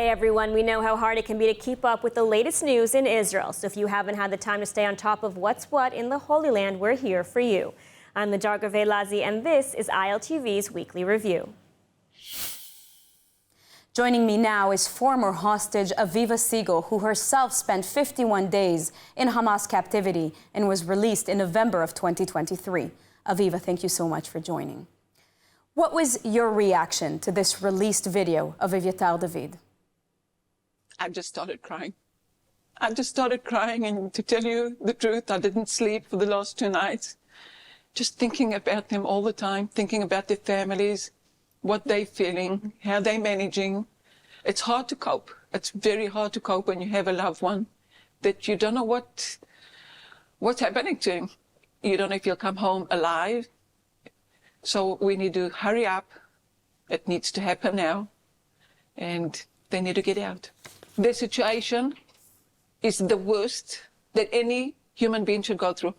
Hey everyone, we know how hard it can be to keep up with the latest news in Israel. So if you haven't had the time to stay on top of what's what in the Holy Land, we're here for you. I'm Ladar Gavelazi, and this is ILTV's Weekly Review. Joining me now is former hostage Aviva Seagull, who herself spent 51 days in Hamas captivity and was released in November of 2023. Aviva, thank you so much for joining. What was your reaction to this released video of Aviatar David? I just started crying. And to tell you the truth, I didn't sleep for the last 2 nights. Just thinking about them all the time, thinking about their families, what they're feeling, how they're managing. It's hard to cope. It's very hard to cope when you have a loved one that you don't know what's happening to him. You don't know if he'll come home alive. So we need to hurry up. It needs to happen now. And they need to get out. Their situation is the worst that any human being should go through.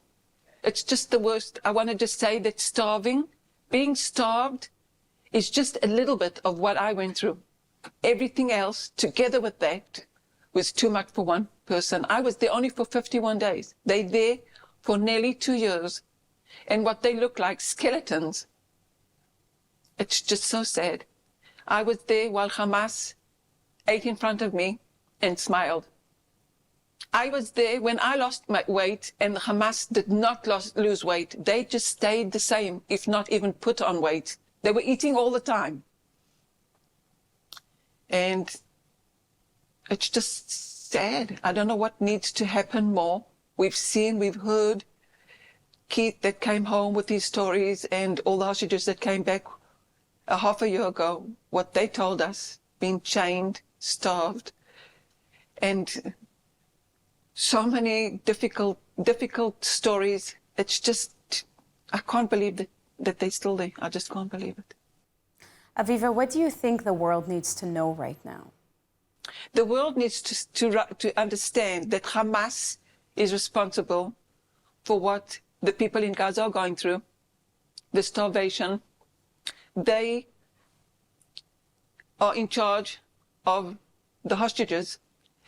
It's just the worst. I want to just say that being starved is just a little bit of what I went through. Everything else, together with that, was too much for one person. I was there only for 51 days. They're there for nearly 2 years. And what they look like, skeletons. It's just so sad. I was there while Hamas ate in front of me and smiled. I was there when I lost my weight and Hamas did not lose weight. They just stayed the same, if not even put on weight. They were eating all the time. And it's just sad. I don't know what needs to happen more. We've heard Keith that came home with his stories and all the hostages that came back a half a year ago, what they told us, being chained, starved, and so many difficult stories. It's just, I can't believe that they're still there. I just can't believe it. Aviva, what do you think the world needs to know right now? The world needs to understand that Hamas is responsible for what the people in Gaza are going through, the starvation. They are in charge of the hostages,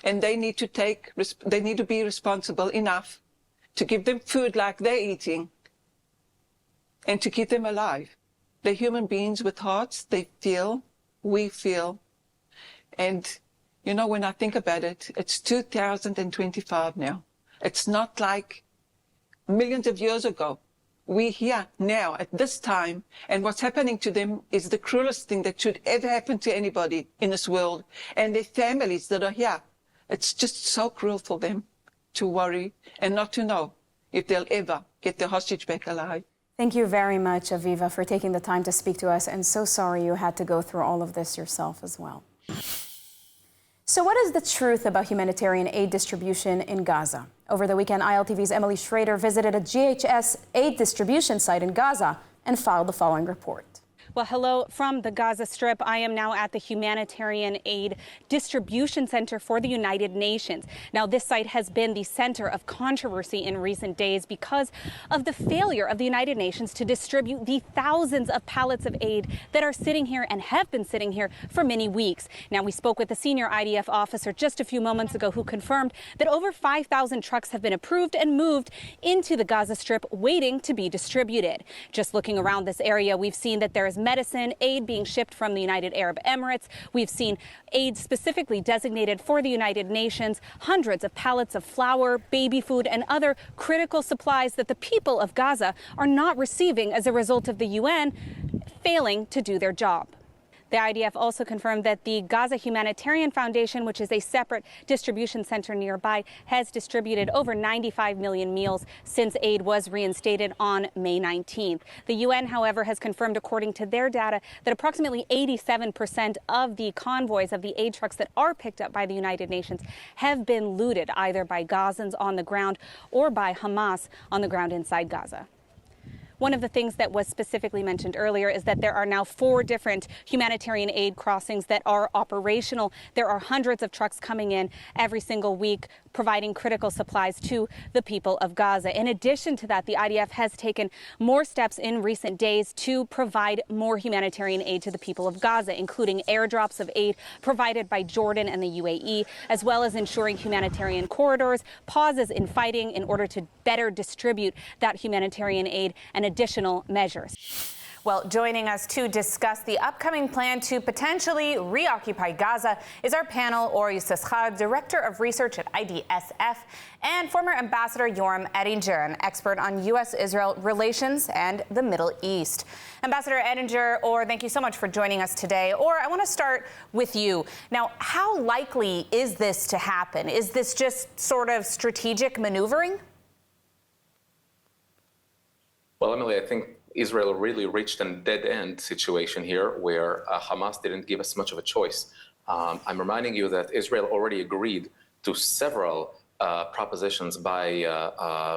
and they need to be responsible enough to give them food like they're eating and to keep them alive. They're human beings with hearts. They feel, we feel. And, you know, when I think about it, it's 2025 now. It's not like millions of years ago. We're here now at this time, and what's happening to them is the cruelest thing that should ever happen to anybody in this world, and their families that are here. It's just so cruel for them to worry and not to know if they'll ever get their hostage back alive. Thank you very much, Aviva, for taking the time to speak to us, and so sorry you had to go through all of this yourself as well. So what is the truth about humanitarian aid distribution in Gaza? Over the weekend, ILTV's Emily Schrader visited a GHS aid distribution site in Gaza and filed the following report. Well, hello from the Gaza Strip. I am now at the Humanitarian Aid Distribution Center for the United Nations. Now, this site has been the center of controversy in recent days because of the failure of the United Nations to distribute the thousands of pallets of aid that are sitting here and have been sitting here for many weeks. Now, we spoke with a senior IDF officer just a few moments ago who confirmed that over 5,000 trucks have been approved and moved into the Gaza Strip waiting to be distributed. Just looking around this area, we've seen that there is medicine, aid being shipped from the United Arab Emirates. We've seen aid specifically designated for the United Nations, hundreds of pallets of flour, baby food, and other critical supplies that the people of Gaza are not receiving as a result of the UN failing to do their job. The IDF also confirmed that the Gaza Humanitarian Foundation, which is a separate distribution center nearby, has distributed over 95 million meals since aid was reinstated on May 19th. The UN, however, has confirmed, according to their data, that approximately 87% of the convoys of the aid trucks that are picked up by the United Nations have been looted, either by Gazans on the ground or by Hamas on the ground inside Gaza. One of the things that was specifically mentioned earlier is that there are now 4 different humanitarian aid crossings that are operational. There are hundreds of trucks coming in every single week, providing critical supplies to the people of Gaza. In addition to that, the IDF has taken more steps in recent days to provide more humanitarian aid to the people of Gaza, including airdrops of aid provided by Jordan and the UAE, as well as ensuring humanitarian corridors, pauses in fighting in order to better distribute that humanitarian aid, and additional measures. Well, joining us to discuss the upcoming plan to potentially reoccupy Gaza is our panel, Ori Schrader, Director of Research at IDSF, and former Ambassador Yoram Edinger, an expert on U.S.-Israel relations and the Middle East. Ambassador Edinger, thank you so much for joining us today. I want to start with you. Now, how likely is this to happen? Is this just sort of strategic maneuvering? Well, Emily, I think Israel really reached a dead-end situation here where Hamas didn't give us much of a choice. I'm reminding you that Israel already agreed to several propositions by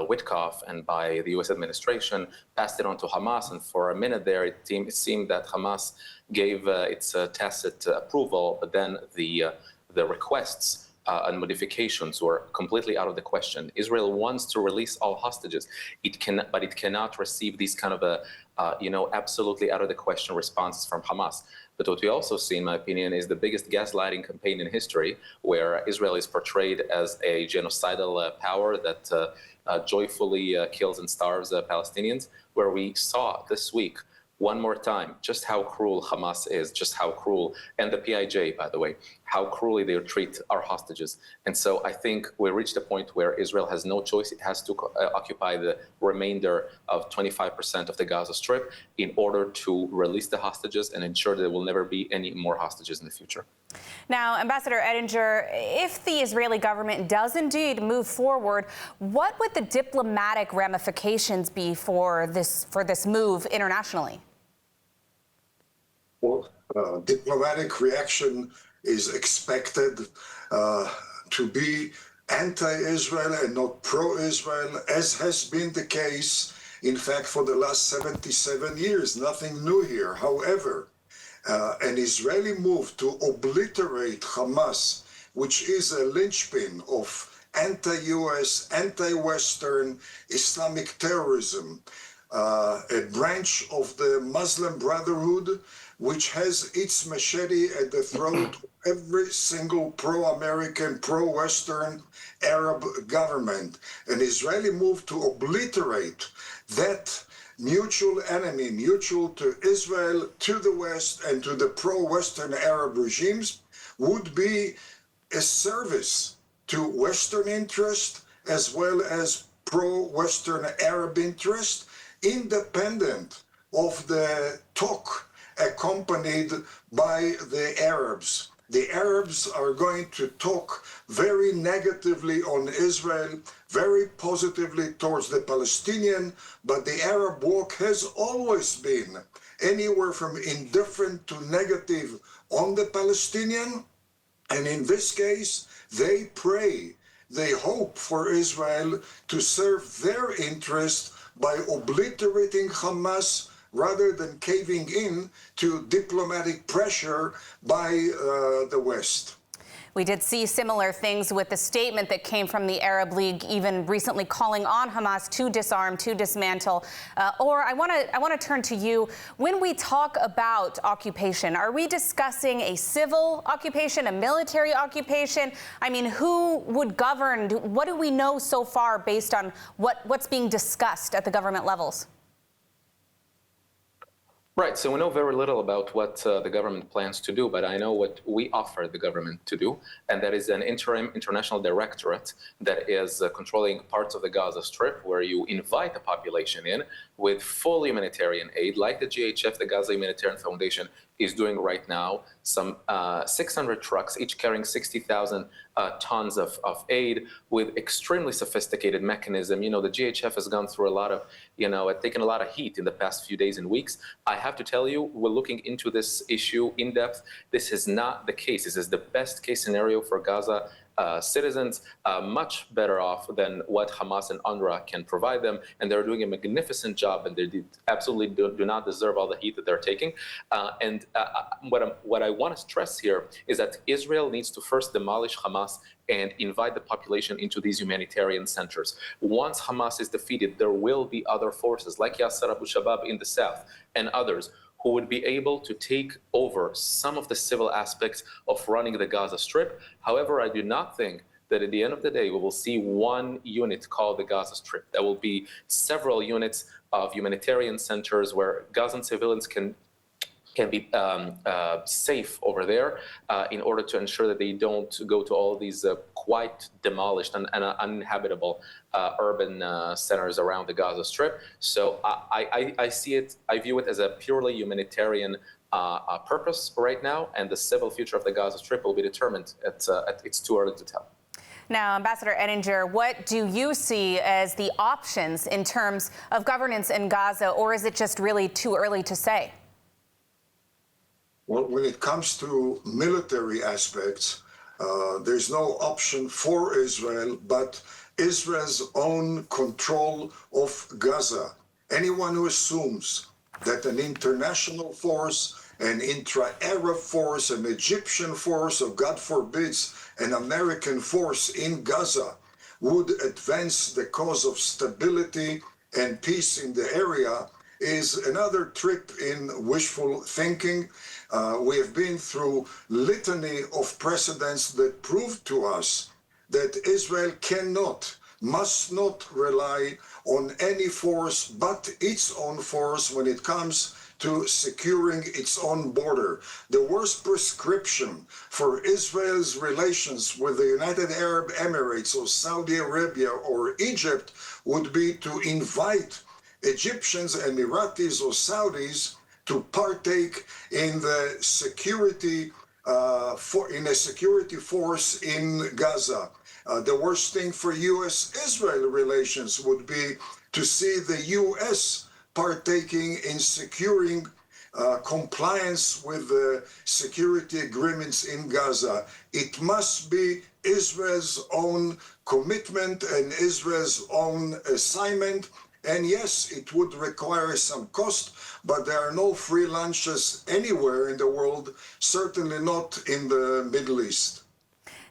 Witkoff and by the U.S. administration, passed it on to Hamas, and for a minute there it seemed that Hamas gave its tacit approval, but then the requests and modifications were completely out of the question. Israel wants to release all hostages. But it cannot receive these kind of absolutely out of the question responses from Hamas. But what we also see, in my opinion, is the biggest gaslighting campaign in history, where Israel is portrayed as a genocidal power that joyfully kills and starves Palestinians, where we saw this week one more time just how cruel Hamas is, just how cruel, and the PIJ, by the way, how cruelly they treat our hostages. And so I think we reached a point where Israel has no choice. It has to occupy the remainder of 25% of the Gaza Strip in order to release the hostages and ensure that there will never be any more hostages in the future. Now, Ambassador Edinger, if the Israeli government does indeed move forward, what would the diplomatic ramifications be for this move internationally? Well, diplomatic reaction is expected to be anti-Israel and not pro-Israel, as has been the case, in fact, for the last 77 years. Nothing new here. However, an Israeli move to obliterate Hamas, which is a linchpin of anti-US, anti-Western Islamic terrorism, a branch of the Muslim Brotherhood, which has its machete at the throat of every single pro-American, pro-Western Arab government. An Israeli move to obliterate that mutual enemy, mutual to Israel, to the West, and to the pro-Western Arab regimes, would be a service to Western interest as well as pro-Western Arab interest, independent of the talk accompanied by the Arabs. The Arabs are going to talk very negatively on Israel, very positively towards the Palestinian, but the Arab walk has always been anywhere from indifferent to negative on the Palestinian. And in this case, they pray, they hope for Israel to serve their interest by obliterating Hamas rather than caving in to diplomatic pressure by the West. We did see similar things with the statement that came from the Arab League, even recently calling on Hamas to disarm, to dismantle. Or I want to turn to you. When we talk about occupation, are we discussing a civil occupation, a military occupation? I mean, who would govern? What do we know so far based on what's being discussed at the government levels? Right, so we know very little about what the government plans to do, but I know what we offer the government to do, and that is an interim international directorate that is controlling parts of the Gaza Strip, where you invite the population in with full humanitarian aid, like the GHF, the Gaza Humanitarian Foundation, is doing right now. Some 600 trucks, each carrying 60,000 tons of aid with extremely sophisticated mechanism. You know, the GHF has gone through a lot of, taken a lot of heat in the past few days and weeks. I have to tell you, we're looking into this issue in depth. This is not the case. This is the best case scenario for Gaza citizens, much better off than what Hamas and UNRWA can provide them. And they're doing a magnificent job, and they absolutely do not deserve all the heat that they're taking. What I want to stress here is that Israel needs to first demolish Hamas and invite the population into these humanitarian centers. Once Hamas is defeated, there will be other forces like Yasser Abu Shabab in the south and others who would be able to take over some of the civil aspects of running the Gaza Strip. However, I do not think that at the end of the day, we will see one unit called the Gaza Strip. There will be several units of humanitarian centers where Gazan civilians can be safe over there in order to ensure that they don't go to all these quite demolished and uninhabitable urban centers around the Gaza Strip. So I see it, I view it as a purely humanitarian purpose right now, and the civil future of the Gaza Strip will be determined. It's too early to tell. Now, Ambassador Edinger, what do you see as the options in terms of governance in Gaza, or is it just really too early to say? Well, when it comes to military aspects, there's no option for Israel but Israel's own control of Gaza. Anyone who assumes that an international force, an intra-Arab force, an Egyptian force, or God forbids, an American force in Gaza would advance the cause of stability and peace in the area is another trip in wishful thinking. We have been through litany of precedents that prove to us that Israel must not rely on any force but its own force when it comes to securing its own border. The worst prescription for Israel's relations with the United Arab Emirates or Saudi Arabia or Egypt would be to invite Egyptians, Emiratis, or Saudis to partake in the security in a security force in Gaza. The worst thing for U.S.-Israel relations would be to see the U.S. partaking in securing compliance with the security agreements in Gaza. It must be Israel's own commitment and Israel's own assignment. And yes, it would require some cost, but there are no free lunches anywhere in the world, certainly not in the Middle East.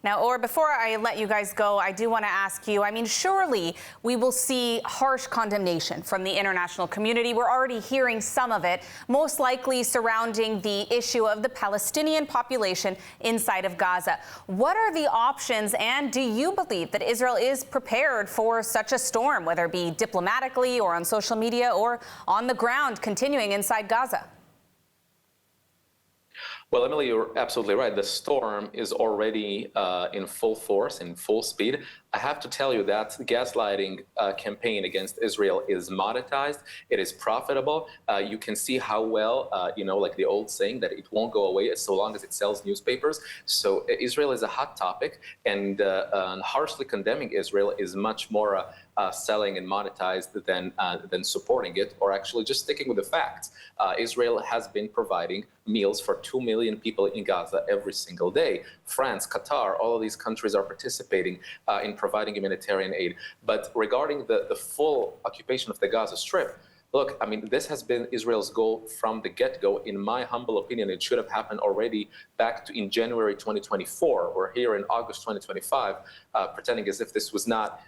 Now, Or, before I let you guys go, I do want to ask you, I mean, surely we will see harsh condemnation from the international community. We're already hearing some of it, most likely surrounding the issue of the Palestinian population inside of Gaza. What are the options, and do you believe that Israel is prepared for such a storm, whether it be diplomatically or on social media or on the ground continuing inside Gaza? Well, Emily, you're absolutely right. The storm is already in full force, in full speed. I have to tell you that gaslighting campaign against Israel is monetized. It is profitable. You can see how well, like the old saying that it won't go away so long as it sells newspapers. So Israel is a hot topic, and harshly condemning Israel is much more selling and monetized than supporting it, or actually just sticking with the facts. Israel has been providing meals for 2 million people in Gaza every single day. France, Qatar, all of these countries are participating in providing humanitarian aid. But regarding the full occupation of the Gaza Strip, look, I mean, this has been Israel's goal from the get-go. In my humble opinion, it should have happened already back in January 2024. We're here in August 2025, pretending as if this was not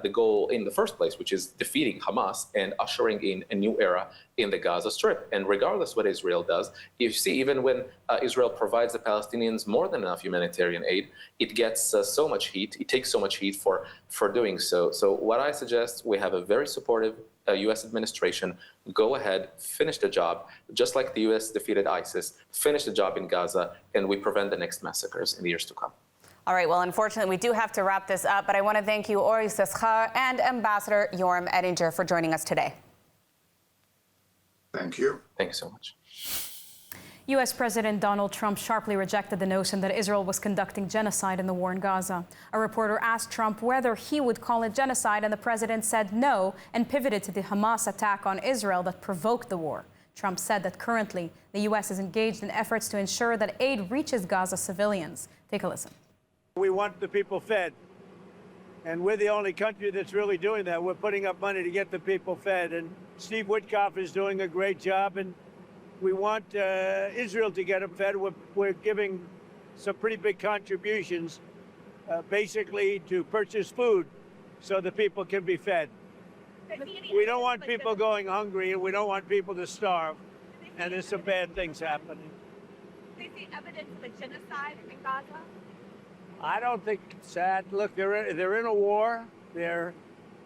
the goal in the first place, which is defeating Hamas and ushering in a new era in the Gaza Strip. And regardless what Israel does, you see, even when Israel provides the Palestinians more than enough humanitarian aid, it gets so much heat. It takes so much heat for doing so. So what I suggest, we have a very supportive U.S. administration. Go ahead, finish the job, just like the U.S. defeated ISIS, finish the job in Gaza, and we prevent the next massacres in the years to come. All right, well, unfortunately, we do have to wrap this up, but I want to thank you, Or Yisachar and Ambassador Yoram Edinger, for joining us today. Thank you. Thank you so much. U.S. President Donald Trump sharply rejected the notion that Israel was conducting genocide in the war in Gaza. A reporter asked Trump whether he would call it genocide, and the president said no and pivoted to the Hamas attack on Israel that provoked the war. Trump said that currently the U.S. is engaged in efforts to ensure that aid reaches Gaza civilians. Take a listen. We want the people fed. And we're the only country that's really doing that. We're putting up money to get the people fed. And Steve Witkoff is doing a great job. And we want Israel to get them fed. We're giving some pretty big contributions, basically to purchase food so the people can be fed. We don't want people going hungry, and we don't want people to starve. And there's some bad things happening. Do they see evidence of a genocide in Gaza? I don't think it's that. Look, they're in a war.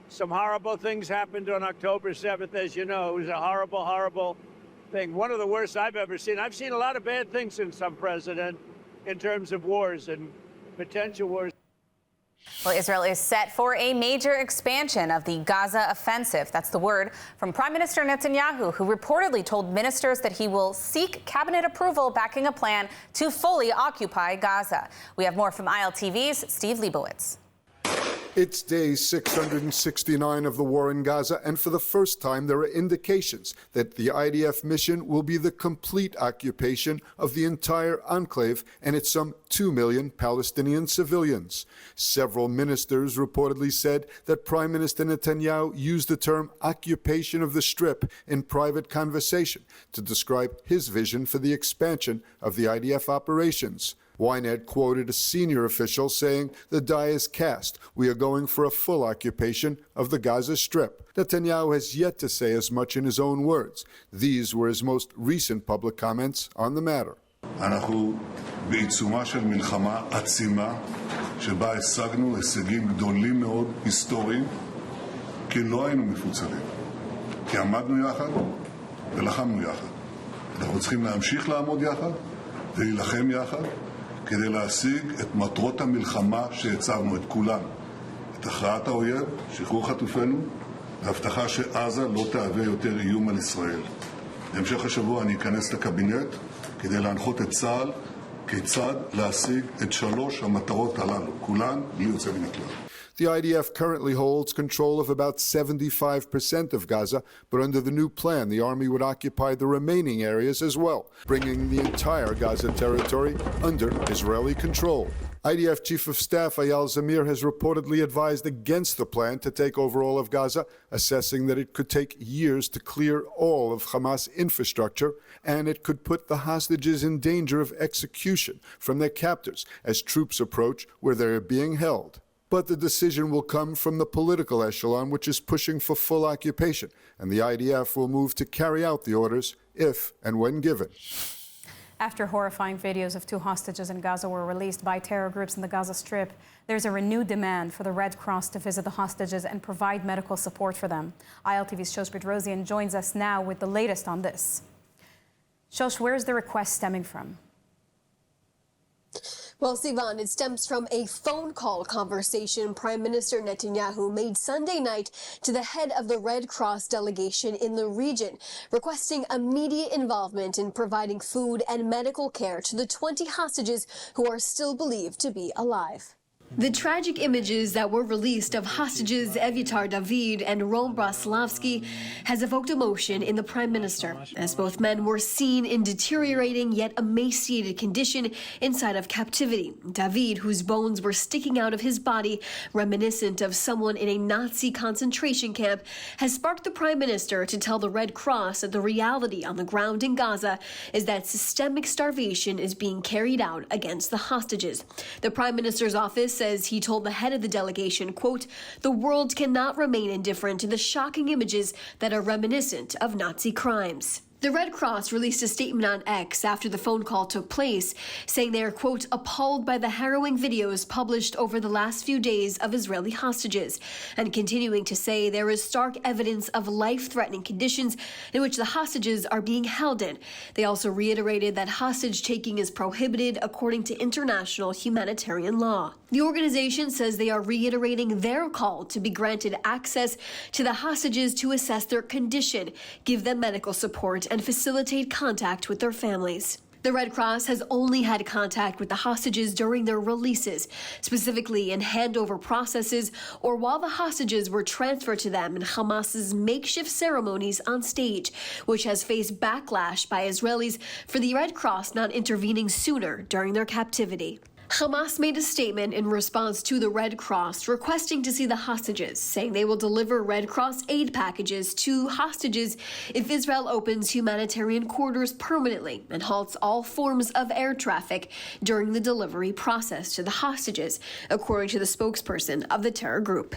Some horrible things happened on October 7th, as you know. It was a horrible, horrible thing. One of the worst I've ever seen. I've seen a lot of bad things since I'm president in terms of wars and potential wars. Well, Israel is set for a major expansion of the Gaza offensive. That's the word from Prime Minister Netanyahu, who reportedly told ministers that he will seek cabinet approval backing a plan to fully occupy Gaza. We have more from ILTV's Steve Leibowitz. It's day 669 of the war in Gaza, and for the first time there are indications that the IDF mission will be the complete occupation of the entire enclave and its some 2 million Palestinian civilians. Several ministers reportedly said that Prime Minister Netanyahu used the term occupation of the Strip in private conversation to describe his vision for the expansion of the IDF operations. Ynet quoted a senior official saying, "The die is cast. We are going for a full occupation of the Gaza Strip." Netanyahu has yet to say as much in his own words. These were his most recent public comments on the matter. אנחנו בעיצומה של מלחמה עצימה שבה השגנו הישגים גדולים מאוד היסטוריים כי לא היינו מפוצלים, כי עמדנו יחד ולחמנו יחד. אנחנו צריכים להמשיך לעמוד יחד ולהילחם יחד כדי להשיג את מטרות המלחמה שהצבנו, את כולן. את הכרעת האויב, שחרור חטופינו, והבטחה שעזה לא תהווה יותר איום על ישראל. בהמשך השבוע אני אכנס לקבינט כדי להנחות את צה"ל כיצד להשיג את שלוש המטרות הללו, כולן בלי יוצא מן הכלל. The IDF currently holds control of about 75% of Gaza, but under the new plan, the army would occupy the remaining areas as well, bringing the entire Gaza territory under Israeli control. IDF Chief of Staff Eyal Zamir has reportedly advised against the plan to take over all of Gaza, assessing that it could take years to clear all of Hamas infrastructure, and it could put the hostages in danger of execution from their captors as troops approach where they are being held. But the decision will come from the political echelon, which is pushing for full occupation, and the IDF will move to carry out the orders if and when given. After horrifying videos of 2 hostages in Gaza were released by terror groups in the Gaza Strip, there's a renewed demand for the Red Cross to visit the hostages and provide medical support for them. ILTV's Shosh Bedrosian joins us now with the latest on this. Shosh, where is the request stemming from? Well, Sivan, it stems from a phone call conversation Prime Minister Netanyahu made Sunday night to the head of the Red Cross delegation in the region, requesting immediate involvement in providing food and medical care to the 20 hostages who are still believed to be alive. The tragic images that were released of hostages Evitar David and Rom Braslavsky has evoked emotion in the Prime Minister, as both men were seen in deteriorating yet emaciated condition inside of captivity. David, whose bones were sticking out of his body, reminiscent of someone in a Nazi concentration camp, has sparked the Prime Minister to tell the Red Cross that the reality on the ground in Gaza is that systemic starvation is being carried out against the hostages. The Prime Minister's office says he told the head of the delegation, quote, "The world cannot remain indifferent to the shocking images that are reminiscent of Nazi crimes." The Red Cross released a statement on X after the phone call took place, saying they are, quote, "appalled by the harrowing videos published over the last few days of Israeli hostages," and continuing to say there is stark evidence of life-threatening conditions in which the hostages are being held in. They also reiterated that hostage-taking is prohibited according to international humanitarian law. The organization says they are reiterating their call to be granted access to the hostages to assess their condition, give them medical support, and facilitate contact with their families. The Red Cross has only had contact with the hostages during their releases, specifically in handover processes or while the hostages were transferred to them in Hamas's makeshift ceremonies on stage, which has faced backlash by Israelis for the Red Cross not intervening sooner during their captivity. Hamas made a statement in response to the Red Cross requesting to see the hostages, saying they will deliver Red Cross aid packages to hostages if Israel opens humanitarian corridors permanently and halts all forms of air traffic during the delivery process to the hostages, according to the spokesperson of the terror group.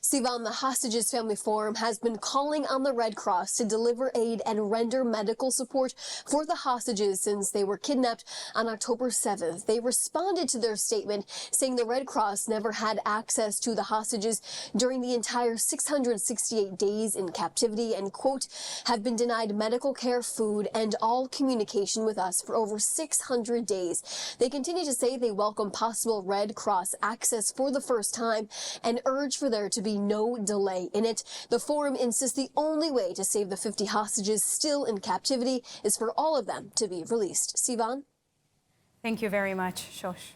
Sivan, the Hostages Family Forum, has been calling on the Red Cross to deliver aid and render medical support for the hostages since they were kidnapped on October 7th. They responded to their statement saying the Red Cross never had access to the hostages during the entire 668 days in captivity and, quote, have been denied medical care, food, and all communication with us for over 600 days. They continue to say they welcome possible Red Cross access for the first time and urge for there to be no delay in it. The forum insists the only way to save the 50 hostages still in captivity is for all of them to be released. Sivan? Thank you very much, Shosh.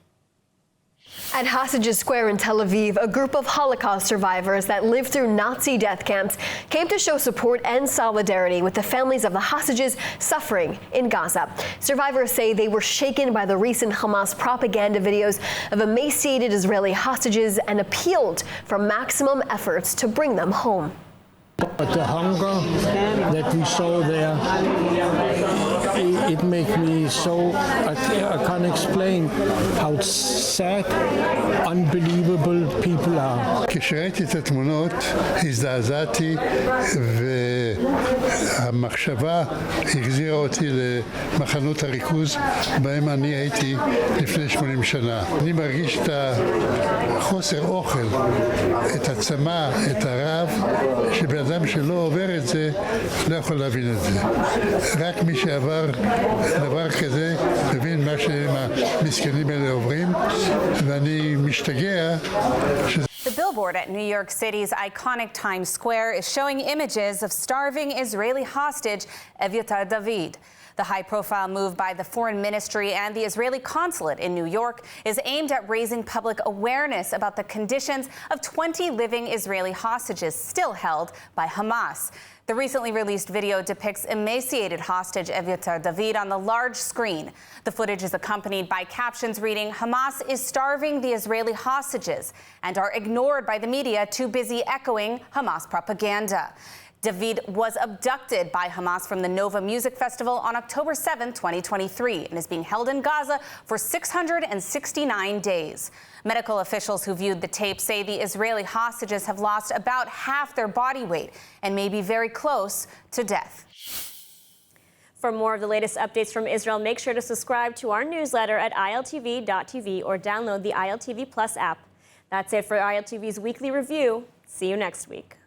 At Hostages Square in Tel Aviv, a group of Holocaust survivors that lived through Nazi death camps came to show support and solidarity with the families of the hostages suffering in Gaza. Survivors say they were shaken by the recent Hamas propaganda videos of emaciated Israeli hostages and appealed for maximum efforts to bring them home. But the hunger that we saw there, it makes me so, I can't explain how sad, unbelievable people are. כשראיתי את התמונות הזדעזעתי והמחשבה החזירה אותי למחנות הריכוז בהם אני הייתי לפני 80 שנה. אני מרגיש את החוסר אוכל, את הצמא, את הרעב, שבן אדם שלא עובר את זה לא יכול להבין את זה. רק מי שעבר דבר כזה מבין מה שהמסכנים האלה עוברים, ואני משתגע. The billboard at New York City's iconic Times Square is showing images of starving Israeli hostage Aviva David. The high-profile move by the Foreign Ministry and the Israeli consulate in New York is aimed at raising public awareness about the conditions of 20 living Israeli hostages still held by Hamas. The recently released video depicts emaciated hostage Aviva David on the large screen. The footage is accompanied by captions reading, "Hamas is starving the Israeli hostages," and are ignored by the media too busy echoing Hamas propaganda. David was abducted by Hamas from the Nova Music Festival on October 7, 2023, and is being held in Gaza for 669 days. Medical officials who viewed the tape say the Israeli hostages have lost about half their body weight and may be very close to death. For more of the latest updates from Israel, make sure to subscribe to our newsletter at ILTV.tv or download the ILTV Plus app. That's it for ILTV's weekly review. See you next week.